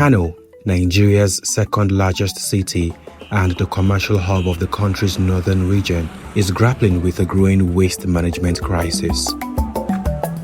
Kano, Nigeria's second largest city and the commercial hub of the country's northern region, is grappling with a growing waste management crisis.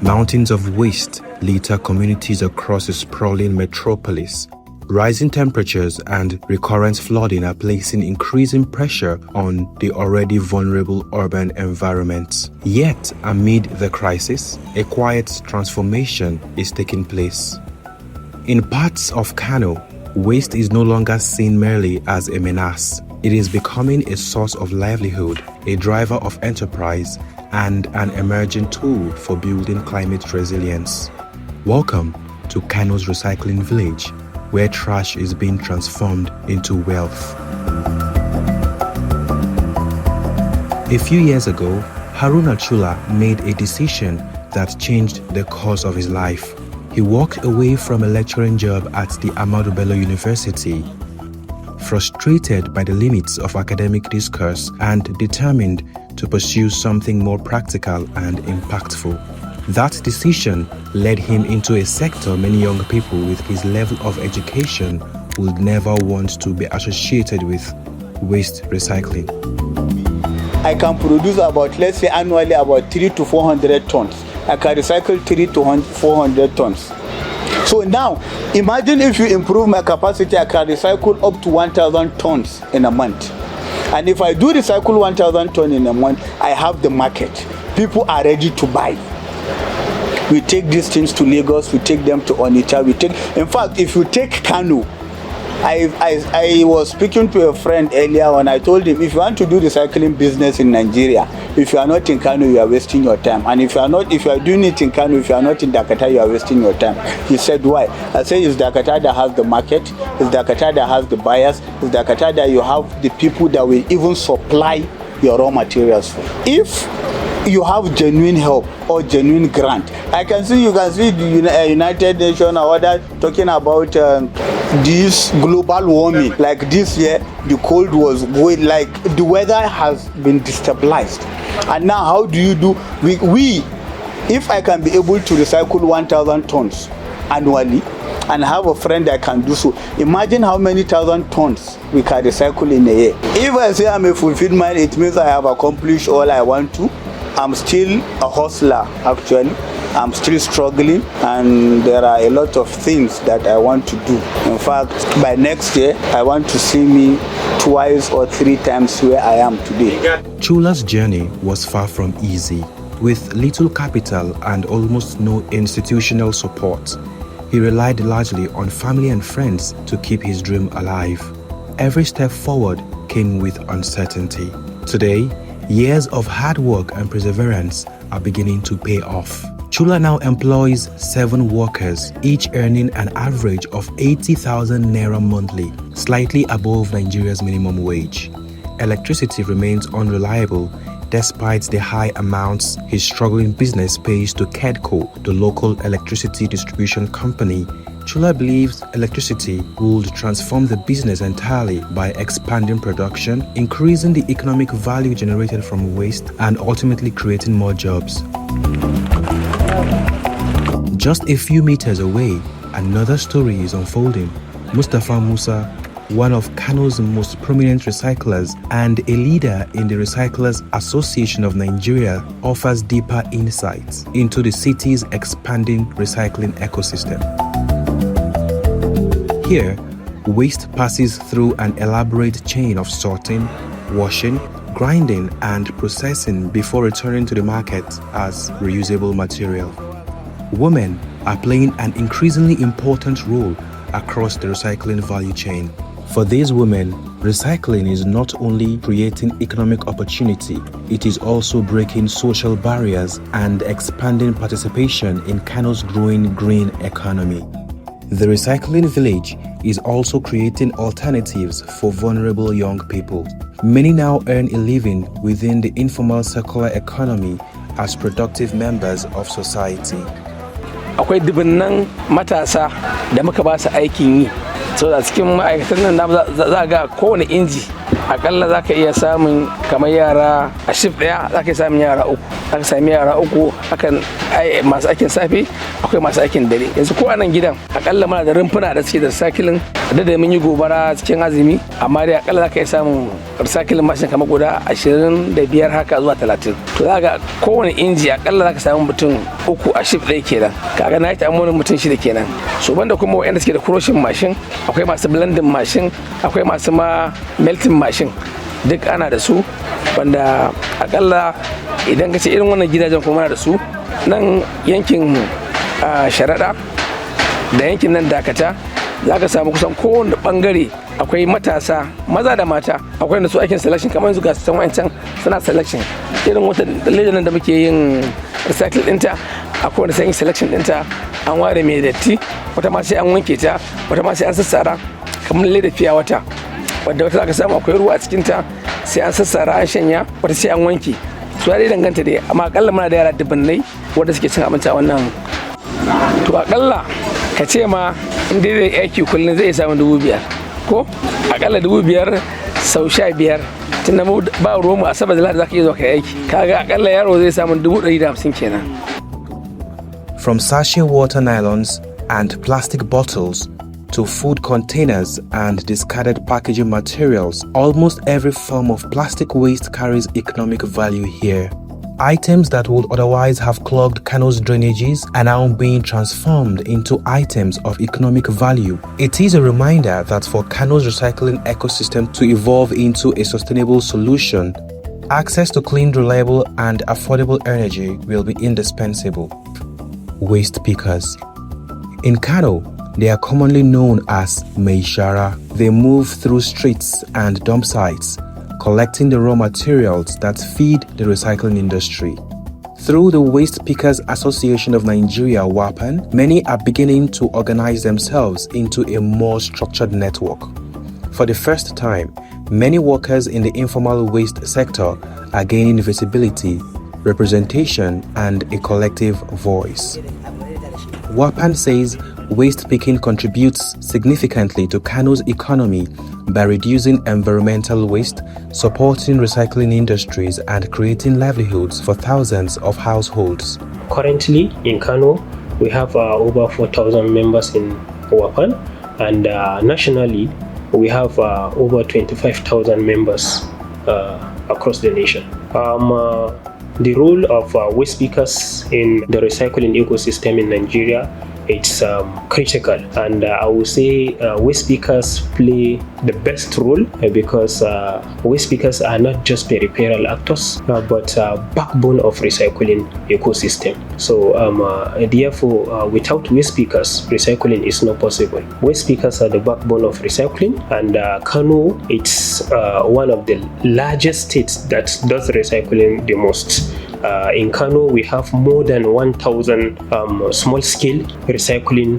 Mountains of waste litter communities across a sprawling metropolis. Rising temperatures and recurrent flooding are placing increasing pressure on the already vulnerable urban environments. Yet, amid the crisis, a quiet transformation is taking place. In parts of Kano, waste is no longer seen merely as a menace. It is becoming a source of livelihood, a driver of enterprise, and an emerging tool for building climate resilience. Welcome to Kano's recycling village, where trash is being transformed into wealth. A few years ago, Chula made a decision that changed the course of his life. He walked away from a lecturing job at the Ahmadu Bello University, frustrated by the limits of academic discourse and determined to pursue something more practical and impactful. That decision led him into a sector many young people with his level of education would never want to be associated with: waste recycling. I can produce about, let's say annually, about 300 to 400 tons. I can recycle 300 to 400 tons. So now, imagine if you improve my capacity, I can recycle up to 1,000 tons in a month. And if I do recycle 1,000 tons in a month, I have the market. People are ready to buy. We take these things to Lagos, we take them to Onitsha, in fact, if you take Kano, I was speaking to a friend earlier when I told him, if you want to do recycling business in Nigeria, if you are not in Kano, you are wasting your time. And if you are doing it in Kano, if you are not in Dakata, you are wasting your time. He said, why? I said, it's Dakata that has the market, it's Dakata that has the buyers, it's Dakata that you have the people that will even supply your raw materials for. If you have genuine help or genuine grant, you can see the United Nations or others talking about this global warming. Like this year, the cold was going, like the weather has been destabilized. And now how do you do? We if I can be able to recycle 1,000 tons annually and have a friend that can do so, imagine how many thousand tons we can recycle in a year. If I say I'm a fulfilled man, it means I have accomplished all I want to. I'm still a hustler, actually. I'm still struggling, and there are a lot of things that I want to do. In fact, by next year, I want to see me twice or 3 times where I am today. Chula's journey was far from easy. With little capital and almost no institutional support, he relied largely on family and friends to keep his dream alive. Every step forward came with uncertainty. Today, years of hard work and perseverance are beginning to pay off. Chula now employs 7 workers, each earning an average of 80,000 naira monthly, slightly above Nigeria's minimum wage. Electricity remains unreliable despite the high amounts his struggling business pays to KEDCO, the local electricity distribution company. Chula believes electricity would transform the business entirely by expanding production, increasing the economic value generated from waste, and ultimately creating more jobs. Just a few meters away, another story is unfolding. Mustafa Musa, one of Kano's most prominent recyclers and a leader in the Recyclers Association of Nigeria, offers deeper insights into the city's expanding recycling ecosystem. Here, waste passes through an elaborate chain of sorting, washing, grinding, and processing before returning to the market as reusable material. Women are playing an increasingly important role across the recycling value chain. For these women, recycling is not only creating economic opportunity, it is also breaking social barriers and expanding participation in Kano's growing green economy. The recycling village is also creating alternatives for vulnerable young people. Many now earn a living within the informal circular economy as productive members of society. Akwai dubunnan matasa da muka ba su aikin yi so a cikin ma'aikatan nan za ga kowane inji akalla za ka iya samun kamar yara a shift daya za ka iya samun yara uku, za ka sami yara uku akan masu aikin safe, akwai masu aikin dare. Yanzu ko a nan gidan akalla muna da rumfuna da suke da recycling, da mun yi gobara cikin azumi, amma dai akalla za ka iya samun recycling mashin kamar guda 25 haka zuwa 30. To za ga kowane inji akalla za ka samu mutum uku a shift ɗaya kenan, kaga na yi ta'amurin mutum 6 kenan. So banda kuma wa'anda suke da crushing mashin, akwai masu blending mashin, akwai masu ma melting mashin, duk ana da su, wanda akalla idan ka ce irin wannan gidajen kuma da su nan yankin sharaɗa da yankin nan dakata, za ka samu kusan kowane bangare akwai matasa maza da mata, akwai da su aikin selection kamar yanzu ga su wancan suna selection irin wata dalilin da muke yin recycle ɗinta, akwai wanda sai yin selection ɗinta an ware mai datti, wata ma sai an wanke ta, wata ma sai an sassara kamar leda fiya wata, wadda wata za ka samu akwai ruwa a cikinta sai an sassara an shanya, wata sai an wanke. Su ya dai danganta dai, amma akalla muna da yara dubbannai wanda suke cin abinci a wannan. To akalla ka ce ma in dai zai aiki kullum zai samu 5,000 ko akalla 5,000 sau 15, tunda mu ba ruwanmu a saboda da za ka iya zuwa ka aiki, kaga akalla yaro zai samu 150 kenan. From sachet water nylons and plastic bottles to food containers and discarded packaging materials, almost every form of plastic waste carries economic value here. Items that would otherwise have clogged Kano's drainages are now being transformed into items of economic value. It is a reminder that for Kano's recycling ecosystem to evolve into a sustainable solution, access to clean, reliable, and affordable energy will be indispensable. Waste pickers. In Kano, they are commonly known as Meishara. They move through streets and dump sites, collecting the raw materials that feed the recycling industry. Through the Waste Pickers Association of Nigeria, WAPAN, many are beginning to organize themselves into a more structured network. For the first time, many workers in the informal waste sector are gaining visibility, representation, and a collective voice. WAPAN says waste picking contributes significantly to Kano's economy by reducing environmental waste, supporting recycling industries, and creating livelihoods for thousands of households. Currently in Kano, we have over 4,000 members in WAPAN, and nationally, we have over 25,000 members across the nation. The role of waste pickers in the recycling ecosystem in Nigeria, it's critical, and I would say waste pickers play the best role because waste pickers are not just peripheral actors but backbone of recycling ecosystem. So therefore, without waste pickers, recycling is not possible. Waste pickers are the backbone of recycling, and Kano, it's one of the largest states that does recycling the most. In Kano, we have more than 1,000 small-scale recycling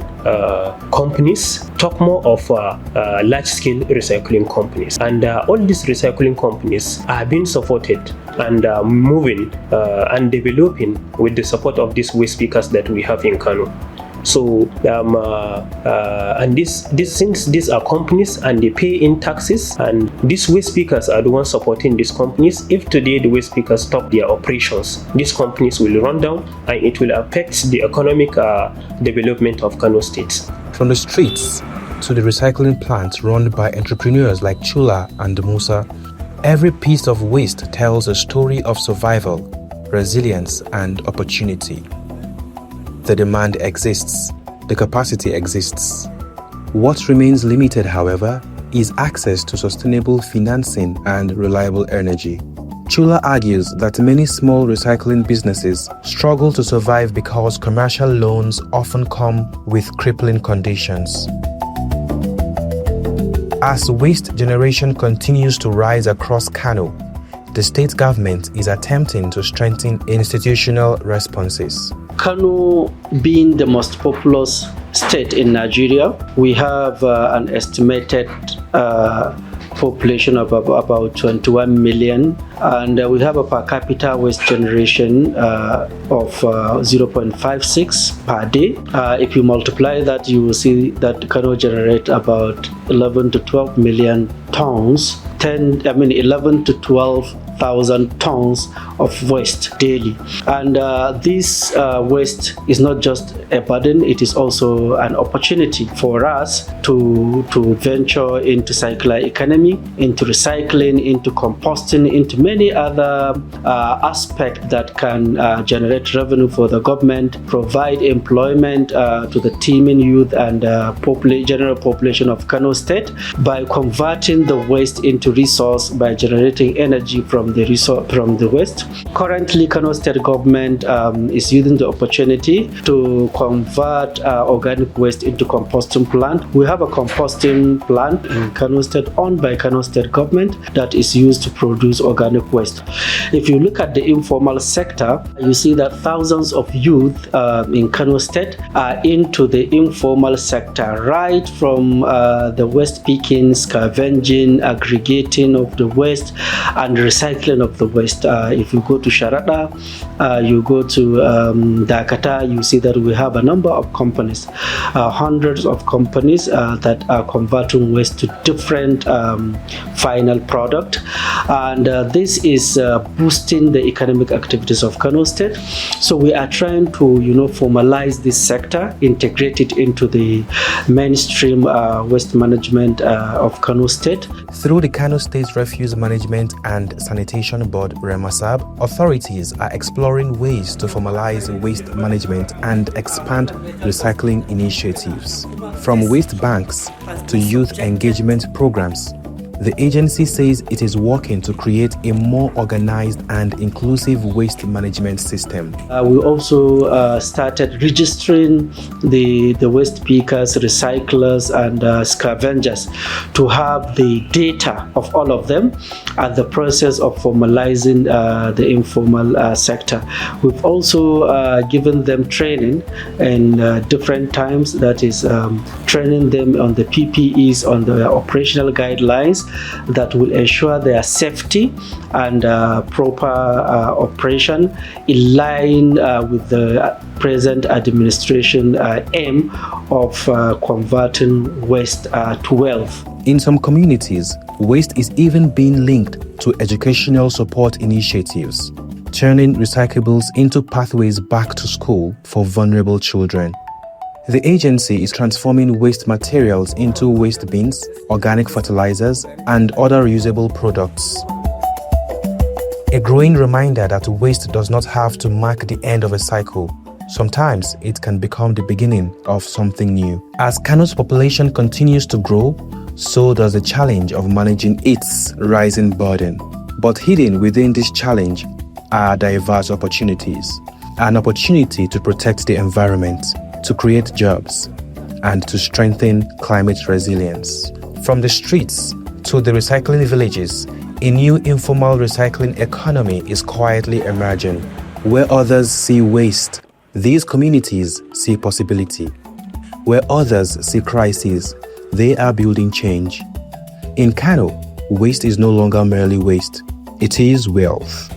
companies, talk more of large-scale recycling companies. And all these recycling companies are being supported and moving and developing with the support of these waste pickers that we have in Kano. So and since these are companies and they pay in taxes, and these waste pickers are the ones supporting these companies. If today the waste pickers stop their operations, these companies will run down, and it will affect the economic development of Kano State. From the streets to the recycling plants run by entrepreneurs like Chula and Musa, every piece of waste tells a story of survival, resilience, and opportunity. The demand exists, the capacity exists. What remains limited, however, is access to sustainable financing and reliable energy. Chula argues that many small recycling businesses struggle to survive because commercial loans often come with crippling conditions. As waste generation continues to rise across Kano, the state government is attempting to strengthen institutional responses. Kano being the most populous state in Nigeria, we have an estimated population of about 21 million, and we have a per capita waste generation of 0.56 per day. If you multiply that, you will see that Kano generate about 11 to 12 million tons, 11 to 12,000 tons of waste daily. And this waste is not just a burden, it is also an opportunity for us to venture into circular economy, into recycling, into composting, into many other aspects that can generate revenue for the government, provide employment to the teeming youth and general population of Kano State by converting the waste into resource, by generating energy from the waste. Currently, Kano State government is using the opportunity to convert organic waste into composting plant. We have a composting plant in Kano State owned by Kano State government that is used to produce organic waste. If you look at the informal sector, you see that thousands of youth in Kano State are into the informal sector, right from the waste picking, scavenging, aggregating of the waste, and recycling of the waste. If you go to Sharada, you go to Dakata, you see that we have a number of companies, hundreds of companies that are converting waste to different final product, and this is boosting the economic activities of Kano State. So we are trying to formalize this sector, integrate it into the mainstream waste management of Kano State. Through the Kano State Refuse Management and Sanitation Board (REMASAB), authorities are exploring ways to formalize waste management and expand recycling initiatives. From waste banks to youth engagement programs, the agency says it is working to create a more organized and inclusive waste management system. We also started registering the waste pickers, recyclers, and scavengers to have the data of all of them and the process of formalizing the informal sector. We've also given them training in different times, that is training them on the PPEs, on the operational guidelines that will ensure their safety and proper operation in line with the present administration aim of converting waste to wealth. In some communities, waste is even being linked to educational support initiatives, turning recyclables into pathways back to school for vulnerable children. The agency is transforming waste materials into waste bins, organic fertilizers, and other reusable products. A growing reminder that waste does not have to mark the end of a cycle. Sometimes it can become the beginning of something new. As Kano's population continues to grow, so does the challenge of managing its rising burden. But hidden within this challenge are diverse opportunities. An opportunity to protect the environment, to create jobs, and to strengthen climate resilience. From the streets to the recycling villages, a new informal recycling economy is quietly emerging. Where others see waste, these communities see possibility. Where others see crises, they are building change. In Kano, waste is no longer merely waste, it is wealth.